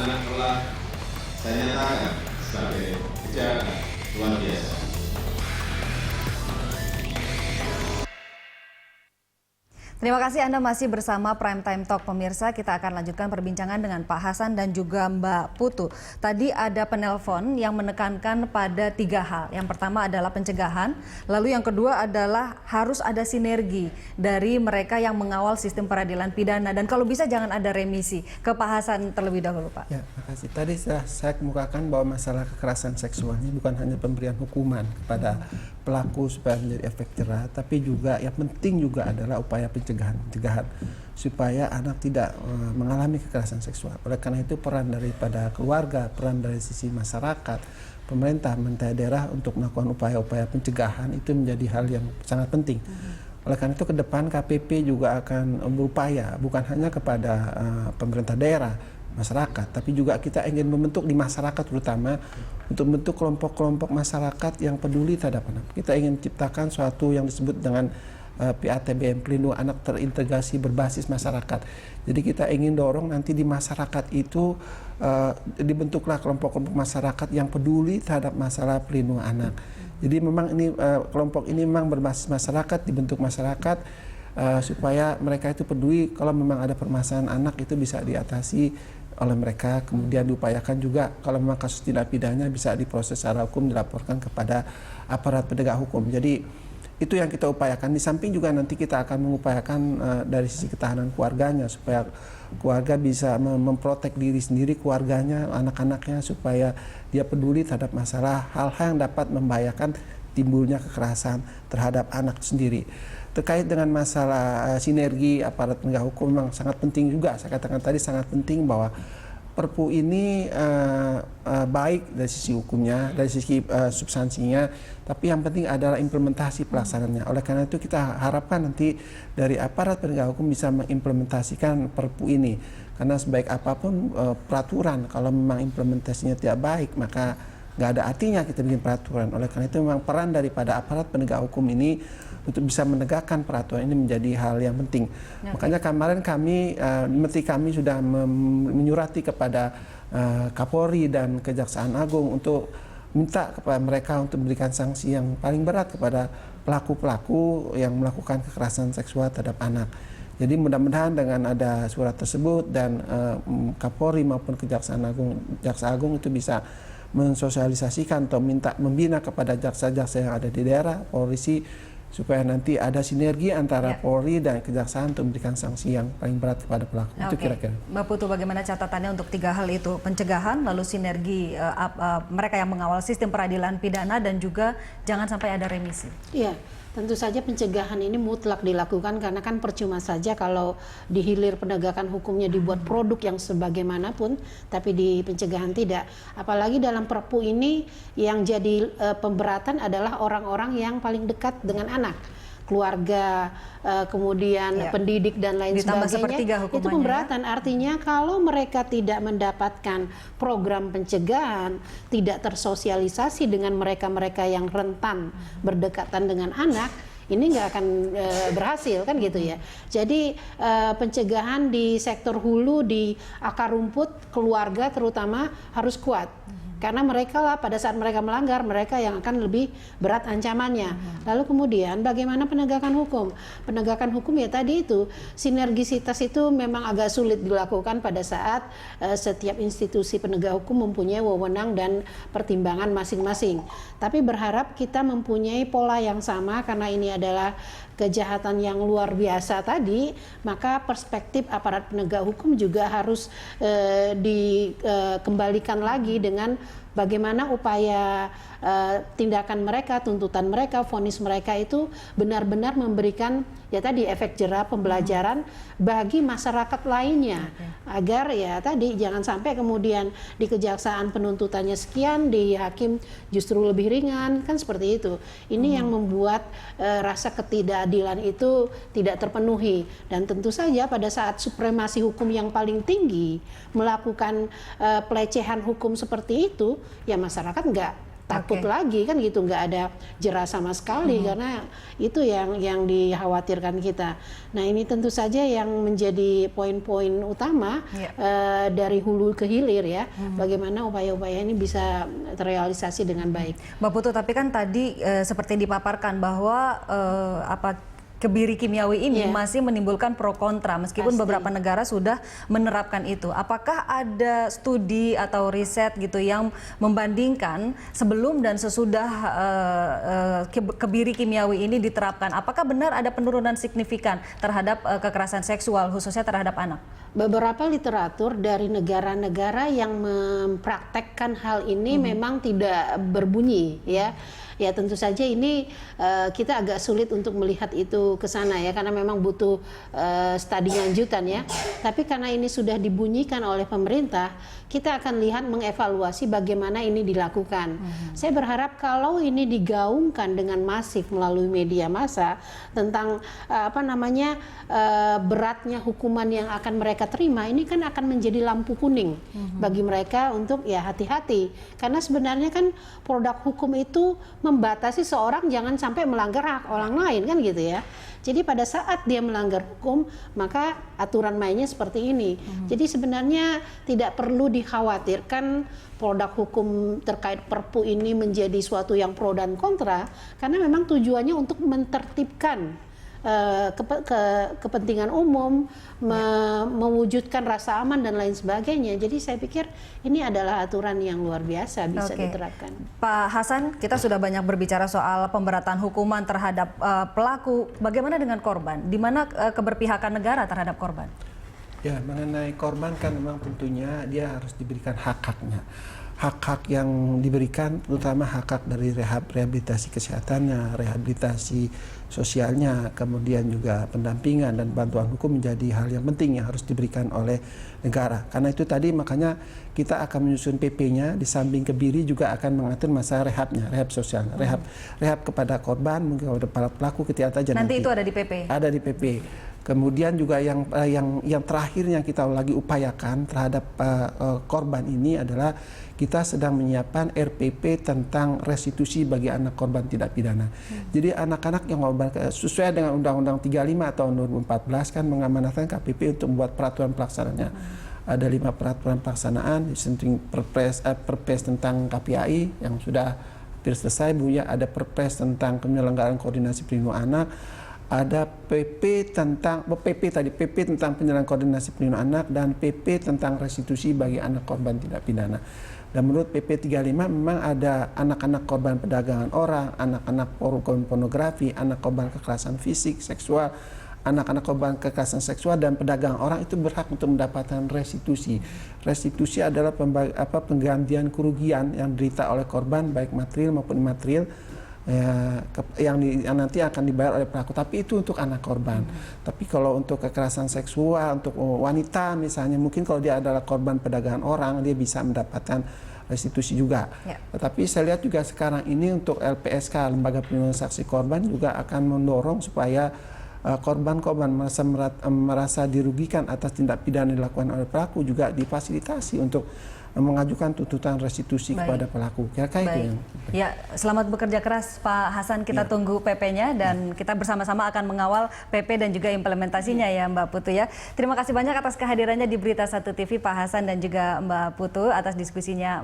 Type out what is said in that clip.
anak telah saya nyatakan sebagai kejahatan luar biasa. Terima kasih Anda masih bersama Prime Time Talk pemirsa. Kita akan lanjutkan perbincangan dengan Pak Hasan dan juga Mbak Putu. Tadi ada penelpon yang menekankan pada 3 hal. Yang pertama adalah pencegahan, lalu yang kedua adalah harus ada sinergi dari mereka yang mengawal sistem peradilan pidana dan kalau bisa jangan ada remisi. Ke Pak Hasan terlebih dahulu, Pak. Ya, terima kasih. Tadi saya kemukakan bahwa masalah kekerasan seksual ini bukan hanya pemberian hukuman kepada pelaku supaya menjadi efek jerah, tapi juga yang penting juga adalah upaya pencegahan supaya anak tidak mengalami kekerasan seksual. Oleh karena itu peran daripada keluarga, peran dari sisi masyarakat, pemerintah daerah untuk melakukan upaya-upaya pencegahan itu menjadi hal yang sangat penting. Oleh karena itu ke depan KPP juga akan berupaya bukan hanya kepada pemerintah daerah, masyarakat, tapi juga kita ingin membentuk di masyarakat terutama untuk membentuk kelompok-kelompok masyarakat yang peduli terhadap anak. Kita ingin ciptakan suatu yang disebut dengan PATBM, Pelindung Anak Terintegrasi Berbasis Masyarakat. Jadi kita ingin dorong nanti di masyarakat itu dibentuklah kelompok-kelompok masyarakat yang peduli terhadap masalah pelindungan anak. Jadi memang ini kelompok ini memang berbasis masyarakat, dibentuk masyarakat supaya mereka itu peduli kalau memang ada permasalahan anak itu bisa diatasi oleh mereka, kemudian diupayakan juga kalau memang kasus tindak pidana bisa diproses secara hukum, dilaporkan kepada aparat penegak hukum. Jadi itu yang kita upayakan. Di samping juga nanti kita akan mengupayakan dari sisi ketahanan keluarganya supaya keluarga bisa memprotek diri sendiri, keluarganya, anak-anaknya supaya dia peduli terhadap masalah hal-hal yang dapat membahayakan timbulnya kekerasan terhadap anak sendiri. Terkait dengan masalah sinergi aparat penegak hukum memang sangat penting juga. Saya katakan tadi sangat penting bahwa Perpu ini baik dari sisi hukumnya, dari sisi substansinya, tapi yang penting adalah implementasi pelaksanaannya. Oleh karena itu kita harapkan nanti dari aparat penegak hukum bisa mengimplementasikan Perpu ini. Karena sebaik apapun peraturan, kalau memang implementasinya tidak baik, maka nggak ada artinya kita bikin peraturan. Oleh karena itu memang peran daripada aparat penegak hukum ini untuk bisa menegakkan peraturan ini menjadi hal yang penting. Makanya kemarin kami, Menteri kami sudah menyurati kepada Kapolri dan Kejaksaan Agung untuk minta kepada mereka untuk memberikan sanksi yang paling berat kepada pelaku-pelaku yang melakukan kekerasan seksual terhadap anak. Jadi mudah-mudahan dengan ada surat tersebut dan Kapolri maupun Kejaksaan Agung, Jaksa Agung itu bisa mensosialisasikan atau membina kepada jaksa-jaksa yang ada di daerah, polisi, supaya nanti ada sinergi antara Polri dan Kejaksaan untuk memberikan sanksi yang paling berat kepada pelaku. Itu kira-kira. Mbak Putu, bagaimana catatannya untuk 3 hal itu? Pencegahan, lalu sinergi mereka yang mengawal sistem peradilan pidana, dan juga jangan sampai ada remisi. Iya, tentu saja pencegahan ini mutlak dilakukan karena kan percuma saja kalau di hilir penegakan hukumnya dibuat produk yang sebagaimanapun, tapi di pencegahan tidak. Apalagi dalam Perpu ini yang jadi pemberatan adalah orang-orang yang paling dekat dengan anak, keluarga, kemudian pendidik dan lain Ditambah sebagainya. Itu pemberatan, artinya kalau mereka tidak mendapatkan program pencegahan, tidak tersosialisasi dengan mereka-mereka yang rentan berdekatan dengan anak, ini nggak akan berhasil kan gitu ya. Jadi pencegahan di sektor hulu, di akar rumput keluarga terutama harus kuat. Karena mereka lah pada saat mereka melanggar, mereka yang akan lebih berat ancamannya. Lalu kemudian bagaimana penegakan hukum? Penegakan hukum ya tadi itu, sinergisitas itu memang agak sulit dilakukan pada saat setiap institusi penegak hukum mempunyai wewenang dan pertimbangan masing-masing. Tapi berharap kita mempunyai pola yang sama karena ini adalah kejahatan yang luar biasa tadi, maka perspektif aparat penegak hukum juga harus dikembalikan lagi dengan bagaimana upaya tindakan mereka, tuntutan mereka, vonis mereka itu benar-benar memberikan ya tadi efek jerah pembelajaran bagi masyarakat lainnya, agar ya tadi jangan sampai kemudian di kejaksaan penuntutannya sekian, di hakim justru lebih ringan, kan seperti itu. Ini yang membuat rasa ketidakadilan itu tidak terpenuhi, dan tentu saja pada saat supremasi hukum yang paling tinggi melakukan pelecehan hukum seperti itu, ya masyarakat takut Oke. lagi kan gitu, nggak ada jera sama sekali karena itu yang dikhawatirkan kita. Nah ini tentu saja yang menjadi poin-poin utama Iya. dari hulu ke hilir ya, bagaimana upaya-upaya ini bisa terrealisasi dengan baik. Mbak Putu, tapi kan tadi seperti dipaparkan bahwa kebiri kimiawi ini Iya. masih menimbulkan pro kontra meskipun Pasti. beberapa negara sudah menerapkan itu. Apakah ada studi atau riset gitu yang membandingkan sebelum dan sesudah kebiri kimiawi ini diterapkan? Apakah benar ada penurunan signifikan terhadap kekerasan seksual khususnya terhadap anak? Beberapa literatur dari negara-negara yang mempraktekkan hal ini memang tidak berbunyi ya. Ya tentu saja ini kita agak sulit untuk melihat itu ke sana ya, karena memang butuh studi lanjutan ya. Tapi karena ini sudah dibunyikan oleh pemerintah, kita akan lihat mengevaluasi bagaimana ini dilakukan. Saya berharap kalau ini digaungkan dengan masif melalui media massa tentang beratnya hukuman yang akan mereka terima, ini kan akan menjadi lampu kuning bagi mereka untuk ya hati-hati, karena sebenarnya kan produk hukum itu membatasi seorang jangan sampai melanggar hak orang lain kan gitu ya. Jadi pada saat dia melanggar hukum, maka aturan mainnya seperti ini. Jadi sebenarnya tidak perlu dikhawatirkan produk hukum terkait Perpu ini menjadi suatu yang pro dan kontra, karena memang tujuannya untuk mentertibkan kepentingan umum, mewujudkan rasa aman dan lain sebagainya. Jadi saya pikir ini adalah aturan yang luar biasa bisa diterapkan. Pak Hasan, kita sudah banyak berbicara soal pemberatan hukuman terhadap pelaku. Bagaimana dengan korban? Di mana keberpihakan negara terhadap korban? Ya, mengenai korban kan memang tentunya dia harus diberikan hak-haknya. Hak-hak yang diberikan terutama hak-hak dari rehabilitasi kesehatannya, rehabilitasi sosialnya, kemudian juga pendampingan dan bantuan hukum menjadi hal yang penting yang harus diberikan oleh negara. Karena itu tadi makanya kita akan menyusun PP-nya, di samping kebiri juga akan mengatur masalah rehabnya, rehab sosial, rehab kepada korban, mungkin kepada para pelaku ketika aja Nanti itu ada di PP? Ada di PP. Kemudian juga yang terakhir yang kita lagi upayakan terhadap korban ini adalah kita sedang menyiapkan RPP tentang restitusi bagi anak korban tindak pidana. Jadi anak-anak yang korban sesuai dengan Undang-Undang 35 tahun 2014 kan mengamanatkan KPP untuk membuat peraturan pelaksananya. Ada 5 peraturan pelaksanaan, disenting Perpres tentang KPAI yang sudah hampir selesai Bu ya, ada Perpres tentang penyelenggaraan koordinasi perlindungan anak, ada PP tentang tentang penyelenggaraan koordinasi perlindungan anak dan PP tentang restitusi bagi anak korban tindak pidana. Dan menurut PP 35 memang ada anak-anak korban perdagangan orang, anak-anak korban pornografi, anak korban kekerasan fisik, seksual, anak-anak korban kekerasan seksual dan perdagangan orang itu berhak untuk mendapatkan restitusi. Restitusi adalah penggantian kerugian yang diderita oleh korban baik material maupun imaterial yang nanti akan dibayar oleh pelaku, tapi itu untuk anak korban. Tapi kalau untuk kekerasan seksual, untuk wanita misalnya, mungkin kalau dia adalah korban perdagangan orang, dia bisa mendapatkan restitusi juga. Tapi saya lihat juga sekarang ini untuk LPSK, Lembaga Perlindungan Saksi Korban, juga akan mendorong supaya korban-korban merasa dirugikan atas tindak pidana yang dilakukan oleh pelaku juga difasilitasi untuk mengajukan tuntutan restitusi kepada pelaku. Kira-kira itu yang... Ya, selamat bekerja keras Pak Hasan. Kita tunggu PP-nya dan kita bersama-sama akan mengawal PP dan juga implementasinya ya Mbak Putu ya. Terima kasih banyak atas kehadirannya di Berita 1 TV Pak Hasan dan juga Mbak Putu atas diskusinya.